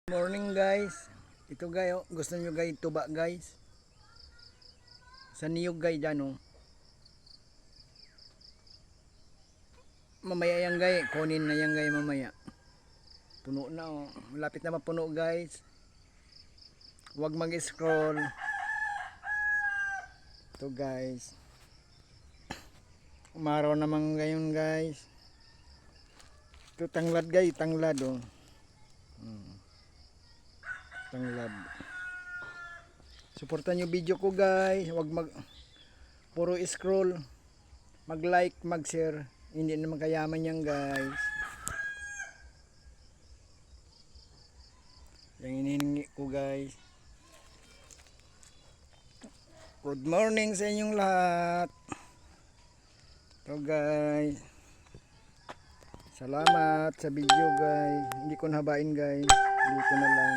Morning guys. Ito guys, oh. Gusto nyo guys tuba guys. Sa niyog guys dyan oh. Mamaya yan guys, kunin na yan guys mamaya. Puno na oh. Malapit na mapuno guys. Huwag mag-scroll. Ito guys. Umaraw naman ngayon guys. Ito tanglad guys, tanglad oh. Tanglad. Suportan nyo video ko guys. Huwag puro scroll. Mag-like, mag-share. Hindi naman kayaman yan guys. Yang inihingi ko guys. Good morning sa inyong lahat. Ito guys. Salamat sa video guys. Hindi ko nahabain guys. Dito na lang.